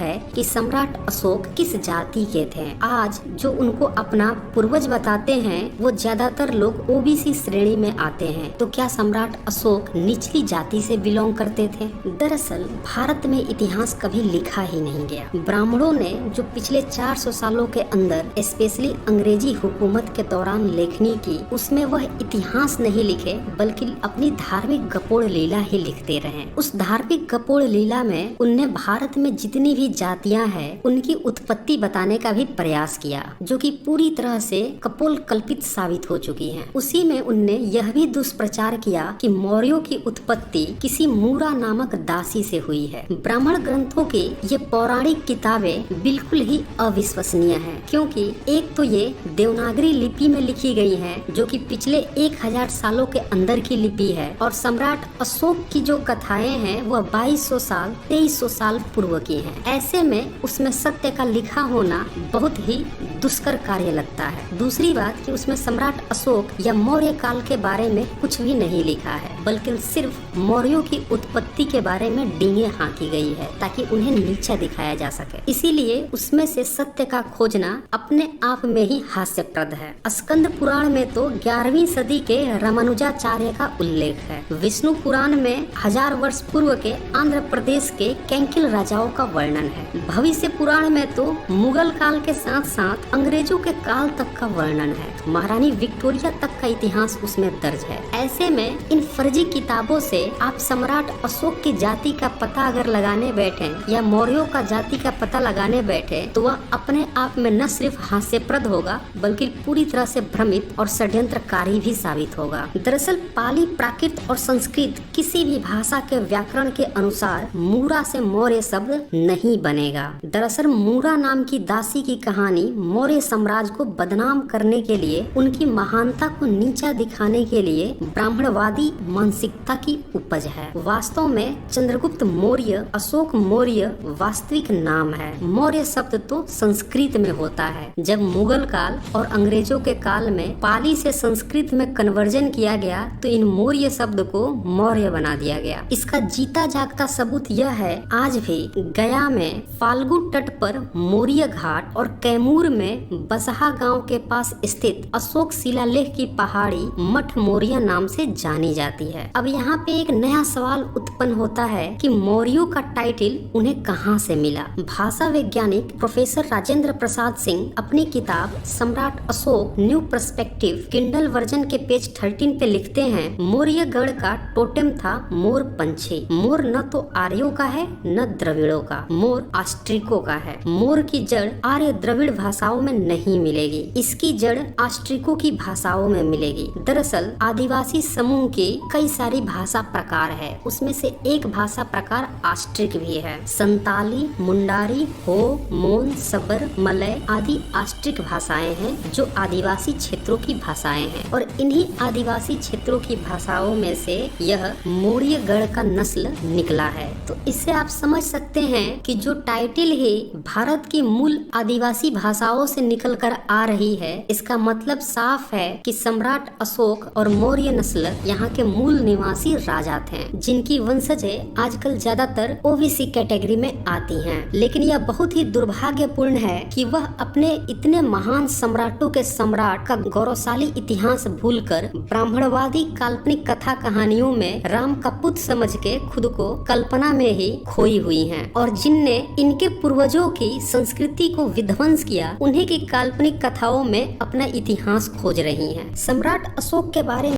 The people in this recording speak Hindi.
है कि सम्राट अशोक किस जाति के थे। आज जो उनको अपना पूर्वज बताते हैं वो ज्यादातर लोग ओबीसी श्रेणी में आते हैं। तो क्या सम्राट अशोक निचली जाति से बिलोंग करते थे? दरअसल भारत में इतिहास कभी लिखा ही नहीं गया। ब्राह्मणों ने जो पिछले 400 सालों के अंदर स्पेशली अंग्रेजी हुकूमत के दौरान लेखनी की, उसमें वह इतिहास नहीं लिखे बल्कि अपनी धार्मिक गपोड़ लीला ही लिखते रहे। उस धार्मिक गपोड़ लीला में उनने भारत में जितनी भी जातियां हैं उनकी उत्पत्ति बताने का भी प्रयास किया, जो कि पूरी तरह से कपोल कल्पित साबित हो चुकी है। उसी में उनने यह भी दुष्प्रचार किया कि मौर्यों की उत्पत्ति किसी मूरा नामक दासी से हुई है। ब्राह्मण ग्रंथों की ये पौराणिक किताबें बिल्कुल ही अविश्वसनीय हैं, क्योंकि एक तो ये देवनागरी लिपि में लिखी गई हैं, जो कि पिछले 1000 सालों के अंदर की लिपि है, और सम्राट अशोक की जो कथाएं हैं वह 2200 साल 2300 साल पूर्व की हैं। ऐसे में उसमें सत्य का लिखा होना बहुत ही दुष्कर कार्य लगता है। दूसरी बात कि उसमें सम्राट अशोक या मौर्य काल के बारे में कुछ भी नहीं लिखा है, बल्कि सिर्फ मौर्यों की उत्पत्ति के बारे में डींगे हाँकी गई है ताकि उन्हें नीचा दिखाया जा सके। इसीलिए उसमें से सत्य का खोजना अपने आप में ही हास्यप्रद है। स्कंद पुराण में तो 11वीं सदी के रामानुजाचार्य का उल्लेख है। विष्णु पुराण में 1000 वर्ष पूर्व के आंध्र प्रदेश के कैंकिल राजाओं का वर्णन है। भविष्य पुराण में तो मुगल काल के साथ साथ अंग्रेजों के काल तक का वर्णन है। महारानी विक्टोरिया तक का इतिहास उसमें दर्ज है। ऐसे में इन फर्जी किताबों से आप सम्राट अशोक की जाति का पता अगर लगाने बैठे या मौर्यों का जाति का पता लगाने बैठे तो वह अपने आप में न सिर्फ हास्यप्रद होगा बल्कि पूरी तरह से भ्रमित और षड्यंत्रकारी भी साबित होगा। दरअसल पाली, प्राकृत और संस्कृत किसी भी भाषा के व्याकरण के अनुसार मूरा से मौर्य शब्द नहीं बनेगा। दरअसल मूरा नाम की दासी की कहानी मौर्य साम्राज्य को बदनाम करने के लिए, उनकी महानता को नीचा दिखाने के लिए ब्राह्मणवादी मानसिकता की उपज है। वास्तव में चंद्रगुप्त मौर्य, अशोक मौर्य वास्तविक नाम है। मौर्य शब्द तो संस्कृत में होता है। जब मुगल काल और अंग्रेजों के काल में पाली से संस्कृत में कन्वर्जन किया गया तो इन मौर्य शब्द को मौर्य बना दिया गया। इसका जीता जागता सबूत यह है, आज भी गया में फाल्गु तट पर मौर्य घाट और कैमूर में बसहा गांव के पास स्थित अशोक शिलालेख की पहाड़ी मठ मौर्य नाम से जानी जाती है। अब यहाँ पे एक नया सवाल उत्पन्न होता है कि मौर्यों का टाइटल उन्हें कहाँ से मिला। भाषा वैज्ञानिक प्रोफेसर राजेंद्र प्रसाद सिंह अपनी किताब सम्राट Ashok new perspective Kindle version के पेज 13 पे लिखते हैं, मौर्य गण का टोटेम था मोर पंछी। मोर न तो आर्यों का है न द्रविड़ों का, मोर ऑस्ट्रिकों का है। मोर की जड़ आर्य द्रविड़ भाषाओं में नहीं मिलेगी, इसकी जड़ ऑस्ट्रिकों की भाषाओं में मिलेगी। दरअसल आदिवासी समूह की कई सारी भाषा प्रकार है, उसमें से एक भाषा प्रकार ऑस्ट्रिक भी है। संताली, मुंडारी, हो, मोन, सबर, मलय आदि ऑस्ट्रिक भाषाएं हैं जो आदिवासी क्षेत्रों की भाषाएं हैं, और इन्हीं आदिवासी क्षेत्रों की भाषाओं में से यह मौर्य गण का नस्ल निकला है। तो इससे आप समझ सकते हैं कि जो टाइटल ही भारत की मूल आदिवासी भाषाओं से निकलकर आ रही है, इसका मतलब साफ है कि सम्राट अशोक और मौर्य नस्ल यहाँ के मूल निवासी राजा थे, जिनकी वंशजें आजकल ज्यादातर ओबीसी कैटेगरी में आती हैं। लेकिन यह बहुत ही दुर्भाग्यपूर्ण है कि वह अपने इतने महान सम्राटों के सम्राट का गौरवशाली इतिहास भूलकर ब्राह्मणवादी काल्पनिक कथा कहानियों में राम का पुत्र समझ के खुद को कल्पना में ही खोई हुई हैं, और जिनने इनके पूर्वजों की संस्कृति को विध्वंस किया उन्हीं की काल्पनिक कथाओं में अपना इतिहास खोज रही हैं। सम्राट अशोक के बारे में